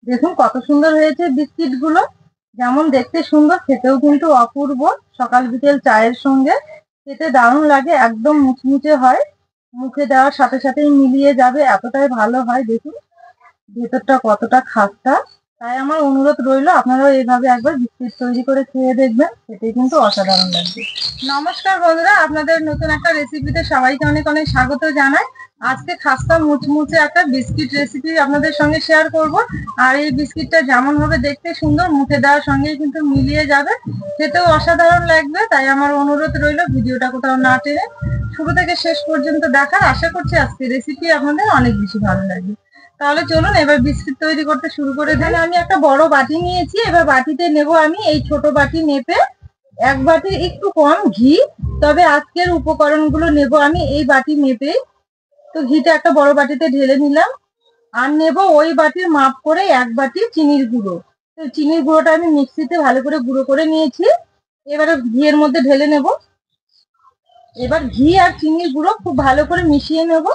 দেখুন কত সুন্দর হয়েছে বিস্কিট গুলো। যেমন দেখতে সুন্দর, খেতেও কিন্তু অপূর্ব। সকাল বিকেল চায়ের সঙ্গে খেতে দারুণ লাগে, একদম মুচমুচে হয়। মুখে দেওয়ার সাথে সাথেই মিলিয়ে যাবে, এতটাই ভালো হয়। দেখুন ভেতরটা কতটা খাস্তা। তাই আমার অনুরোধ রইলো, আপনারাও এইভাবে একবার বিস্কিট তৈরি করে খেয়ে দেখবেন, খেতে কিন্তু অসাধারণ লাগবে। নমস্কার বন্ধুরা, আপনাদের নতুন একটা রেসিপিতে সবাইকে অনেক অনেক স্বাগত জানাই। আজকে খাস্তা মুচমুচে একটা বিস্কিট রেসিপি আপনাদের সঙ্গে শেয়ার করব। আর এই বিস্কিটটা যেমন ভাবে দেখতে সুন্দর, মুখে দেওয়ার সঙ্গেই কিন্তু মিলিয়ে যাবে, খেতেও অসাধারণ লাগবে। তাই আমার অনুরোধ রইলো, ভিডিওটা কোথাও না টেনে শুরু থেকে শেষ পর্যন্ত দেখার। আশা করছি আজকে রেসিপি আপনাদের অনেক বেশি ভালো লাগবে। তাহলে চলুন এবার বিস্কিট তৈরি করতে শুরু করে দেন। আমি একটা বড় বাটি নিয়েছি, এবার বাটিতে নেব আমি এই ছোট বাটি মেপে এক বাটির একটু কম ঘি। তবে আজকের উপকরণগুলো নেব আমি এই বাটি মেপে। তো ঘিটা একটা বড় বাটিতে ঢেলে নিলাম। আর নেব ওই বাটির মাপ করে এক বাটি চিনির গুঁড়ো। তো চিনির গুঁড়োটা আমি মিক্সিতে ভালো করে গুঁড়ো করে নিয়েছি, এবারে ঘিয়ের মধ্যে ঢেলে নেব। এবার ঘি আর চিনির গুঁড়ো খুব ভালো করে মিশিয়ে নেব।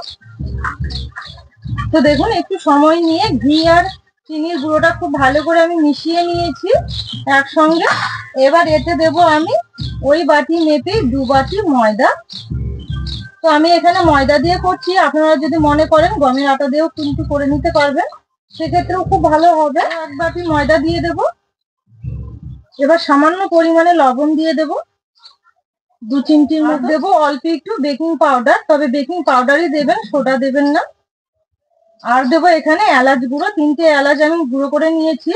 তো দেখুন একটু সময় নিয়ে ঘি আর চিনির গুঁড়োটা খুব ভালো করে আমি মিশিয়ে নিয়েছি একসঙ্গে। এবার এতে দেব আমি ওই বাটি মেপে 2 বাটি ময়দা। তো আমি এখানে ময়দা দিয়ে করছি, আপনারা যদি মনে করেন গমের আটা দিয়েও কিন্তু করে নিতে পারবেন, সেক্ষেত্রেও খুব ভালো হবে। 1 বাটি ময়দা দিয়ে দেব। এবার সামান্য পরিমাণে লবণ দিয়ে দেব, 2 চিমটির মতো দেবো অল্প একটু বেকিং পাউডার, তবে বেকিং পাউডারই দেবেন, সোডা দেবেন না। আর দেবো এখানে এলাচ গুঁড়ো, 3টে এলাচ আমি গুঁড়ো করে নিয়েছি,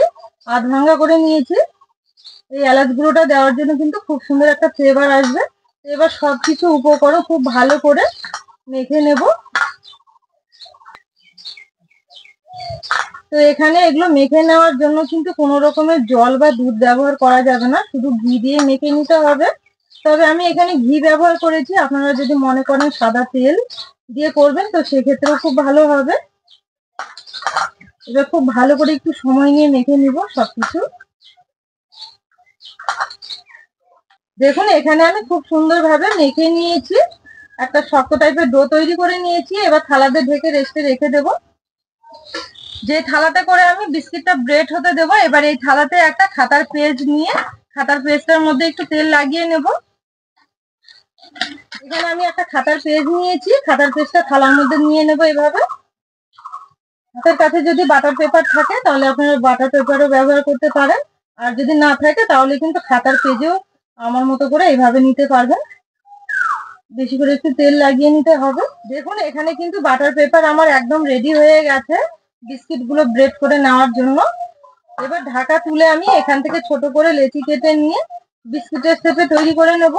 আধ ভাঙা করে নিয়েছি। এই এলাচ গুঁড়োটা দেওয়ার জন্য কিন্তু খুব সুন্দর একটা ফ্লেভার আসবে। এবার সবকিছু উপকরণ খুব ভালো করে মেখে নেব। তো এখানে এগুলো মেখে নেওয়ার জন্য কিন্তু কোনো রকমের জল বা দুধ ব্যবহার করা যাবে না, শুধু ঘি দিয়ে মেখে নিতে হবে। তবে আমি এখানে ঘি ব্যবহার করেছি, আপনারা যদি মনে করেন সাদা তেল দিয়ে করবেন তো সেক্ষেত্রেও খুব ভালো হবে। এবার খুব ভালো করে একটু সময় নিয়ে মেখে নিব সবকিছু। দেখুন এখানে আমি খুব সুন্দরভাবে মেখে নিয়েছি, একটা শক্ত টাইপের ডো তৈরি করে নিয়েছি। এবার থালাতে ঢেকে রেস্টে রেখে দেব। যে থালাতে করে আমি বিস্কিটটা ব্রেড হতে দেব, এবার এই থালাতে একটা খাতার পেজ নিয়ে খাতার পেজটার মধ্যে একটু তেল লাগিয়ে নেব। এখানে আমি একটা খাতার পেজ নিয়েছি, খাতার পেজটা থালার মধ্যে নিয়ে নেব এভাবে। হাতের কাছে যদি বাটার পেপার থাকে তাহলে আপনারা বাটার পেপারও ব্যবহার করতে পারেন, আর যদি না থাকে তাহলে কিন্তু খাতার পেজেও আমার মতো করে এইভাবে নিতে পারবেন। বেশি করে একটু তেল লাগিয়ে নিতে হবে। দেখুন এখানে কিন্তু বাটার পেপার আমার একদম রেডি হয়ে গেছে বিস্কিট গুলো ব্রেড করে নেওয়ার জন্য। এবার ঢাকা তুলে আমি এখান থেকে ছোট করে লেচি কেটে নিয়ে বিস্কিটের শেপে তৈরি করে নেব।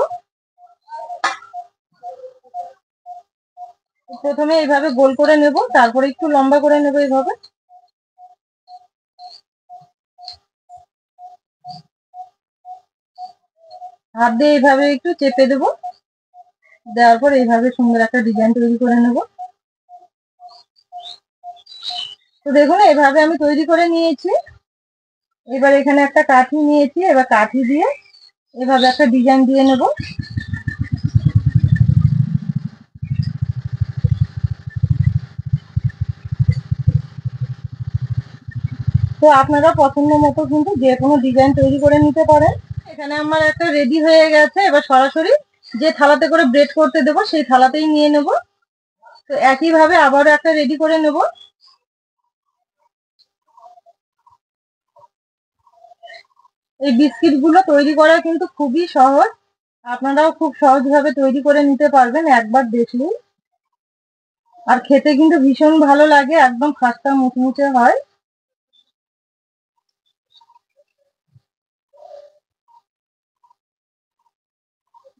প্রথমে এইভাবে গোল করে নেব, তারপরে একটু লম্বা করে নেব এইভাবে। হাত দিয়ে এইভাবে একটু চেপে দেবো, দেওয়ার পর এইভাবে সুন্দর একটা ডিজাইন তৈরি করে নেব। তো দেখুন এইভাবে আমি তৈরি করে নিয়েছি। এবার এখানে একটা কাঠি নিয়েছি, এবার কাঠি দিয়ে এভাবে একটা ডিজাইন দিয়ে নেব। তো আপনারা পছন্দ মতো কিন্তু যে কোনো ডিজাইন তৈরি করে নিতে পারেন। এখানে আমার একটা রেডি হয়ে গেছে, এবার সরাসরি যে থালাতে করে ব্রেড করতে দেবো সেই থালাতেই নিয়ে নেব। তো একইভাবে আবারও একটা রেডি করে নেব। এই বিস্কিট গুলো তৈরি করা কিন্তু খুবই সহজ, আপনারাও খুব সহজভাবে তৈরি করে নিতে পারবেন একবার দেখলেই। আর খেতে কিন্তু ভীষণ ভালো লাগে, একদম খাস্তা মুচমুচে হয়।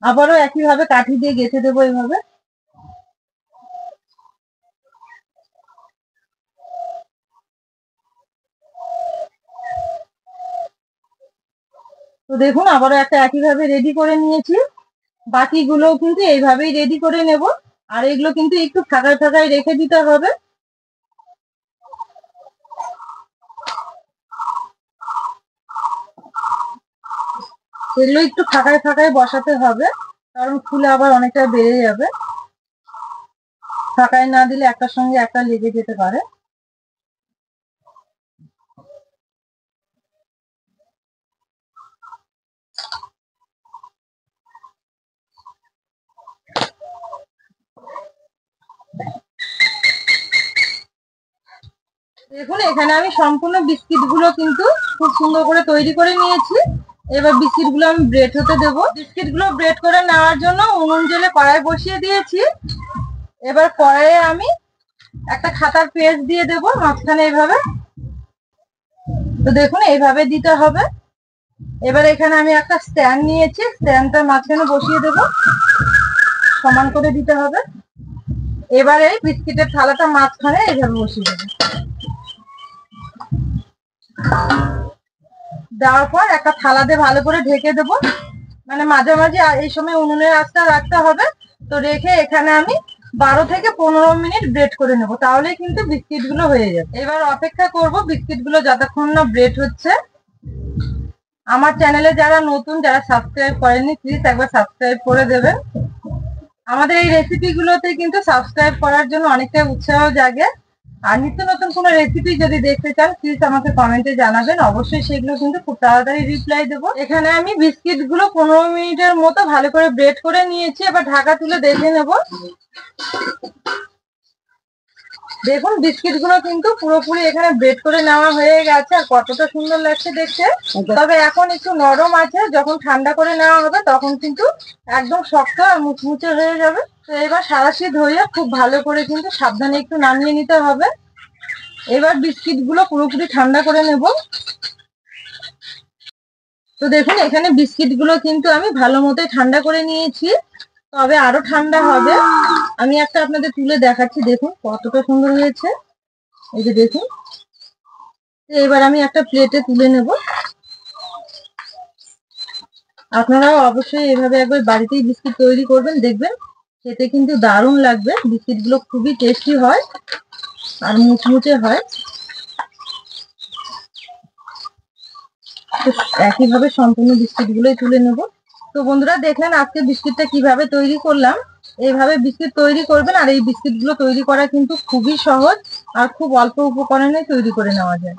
আবারও একইভাবে কাঠি দিয়ে গেঁথে দেবো এইভাবে। তো দেখুন আবারও একটা একইভাবে রেডি করে নিয়েছি। বাকিগুলো কিন্তু এইভাবেই রেডি করে নেব। আর এগুলো কিন্তু একটু ফাঁকায় ফাঁকায় রেখে দিতে হবে। এগুলো একটু ফাঁকায় ফাঁকায় বসাতে হবে, কারণ ফুলে আবার অনেকটা বেড়ে যাবে। ফাঁকায় না দিলে একটার সঙ্গে একটা লেগে যেতে পারে। এখানে আমি সম্পূর্ণ বিস্কিট গুলো কিন্তু খুব সুন্দর করে তৈরি করে নিয়েছি। এবার বিস্কিট গুলো আমি ব্রেড হতে দেবো। বিস্কিট গুলো ব্রেড করে নেওয়ার জন্য উনুন জ্বেলে কড়াই বসিয়ে দিয়েছি। এবার কড়াইয়ে আমি একটা খাতার পেজ দিয়ে দেবো মাঝখানে এইভাবে। তো দেখুন এইভাবে দিতে হবে। এবার এখানে আমি একটা স্ট্যান্ড নিয়েছি, স্ট্যান্ডটা মাঝখানে বসিয়ে দেবো, সমান করে দিতে হবে। এবারে বিস্কিটের থালাটা মাঝখানে এইভাবে বসিয়ে দেবো। দেওয়ার পর একটা থালা দিয়ে ভালো করে ঢেকে দেবো, মানে মাঝামাঝি এই সময় উনুনের আঁচটা রাখতে হবে। তো রেখে এখানে আমি 12 থেকে 15 মিনিট ব্রেড করে নেবো, তাহলে কিন্তু বিস্কিট গুলো হয়ে যাবে। এবার অপেক্ষা করব বিস্কিট গুলো যতক্ষণ না ব্রেড হচ্ছে। আমার চ্যানেলে যারা নতুন, যারা সাবস্ক্রাইব করেনি, প্লিজ একবার সাবস্ক্রাইব করে দেবেন। আমাদের এই রেসিপি গুলোতে কিন্তু সাবস্ক্রাইব করার জন্য অনেকটাই উৎসাহ জাগে। আর নিত্য নতুন কোনো রেসিপি যদি দেখতে চান প্লিজ আমাকে কমেন্টে জানাবেন, অবশ্যই সেগুলো কিন্তু খুব তাড়াতাড়ি রিপ্লাই দেবো। এখানে আমি বিস্কিট গুলো 15 মিনিটের মতো ভালো করে ব্রেড করে নিয়েছি। এবার ঢাকা তুলে দেখে নেব। দেখুন বিস্কিট গুলো কিন্তু পুরোপুরি এখানে ব্রেড করে নেওয়া হয়ে গেছে, আর কতটা সুন্দর লাগছে দেখতে। তবে এখন একটু নরম আছে, যখন ঠান্ডা করে নেওয়া হবে তখন কিন্তু একদম শক্ত আর মুচমুচে হয়ে যাবে। তো এবার সারাশি ধুয়ে খুব ভালো করে কিন্তু সাবধানে একটু নামিয়ে নিতে হবে। এবার বিস্কিট গুলো পুরোপুরি ঠান্ডা করে নেব। তো দেখুন এখানে বিস্কিট গুলো কিন্তু আমি ভালো মতোই ঠান্ডা করে নিয়েছি, তবে আরো ঠান্ডা হবে। আমি একটা আপনাদের তুলে দেখাচ্ছি, দেখুন কতটা সুন্দর হয়েছে। এই যে দেখুন। এবার আমি একটা প্লেটে তুলে নেব। আপনারাও অবশ্যই এভাবে একবার বাড়িতেই বিস্কিট তৈরি করবেন, দেখবেন খেতে কিন্তু দারুণ লাগবে। বিস্কিট গুলো খুবই টেস্টি হয় আর মুচমুচে হয়। একইভাবে সম্পূর্ণ বিস্কিট গুলোই তুলে নেব। তো বন্ধুরা দেখলেন আজকে বিস্কিটটা কিভাবে তৈরি করলাম। এইভাবে বিস্কিট তৈরি করবেন, আর এই বিস্কিট গুলো তৈরি করা কিন্তু খুবই সহজ আর খুব অল্প উপকরণে তৈরি করে নেওয়া যায়।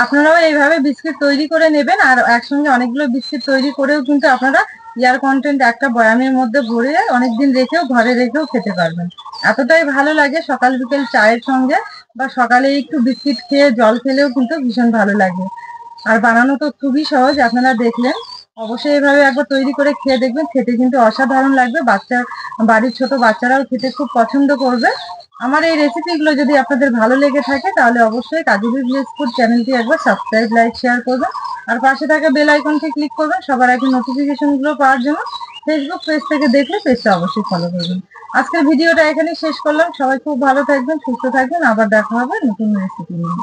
আপনারাও এইভাবে বিস্কিট তৈরি করে নেবেন, আর একসঙ্গে অনেকগুলো বিস্কিট তৈরি করেও কিন্তু আপনারা এয়ার কন্টেন্ট একটা বয়ামের মধ্যে ভরে অনেকদিন রেখেও ঘরে রেখেও খেতে পারবেন। এতটাই ভালো লাগে সকাল বিকেল চায়ের সঙ্গে, বা সকালে একটু বিস্কিট খেয়ে জল খেলেও কিন্তু ভীষণ ভালো লাগে। আর বানানো তো খুবই সহজ, আপনারা দেখলেন। অবশ্যই এভাবে একবার তৈরি করে খেয়ে দেখবেন, খেতে কিন্তু অসাধারণ লাগবে। বাড়ির ছোট বাচ্চারাও খেতে খুব পছন্দ করবে। আমার এই রেসিপিগুলো যদি আপনাদের ভালো লেগে থাকে তাহলে অবশ্যই কাজলি ভিলেজ ফুড চ্যানেলটি একবার সাবস্ক্রাইব, লাইক, শেয়ার করবেন। আর পাশে থাকা বেল আইকনটি ক্লিক করবেন সবার আগে নোটিফিকেশন গুলো পাওয়ার জন্য। ফেসবুক পেজ থেকে দেখলে পেজটা অবশ্যই ফলো করবেন। আজকের ভিডিওটা এখানেই শেষ করলাম। সবাই খুব ভালো থাকবেন, সুস্থ থাকবেন। আবার দেখা হবে নতুন রেসিপি নিয়ে।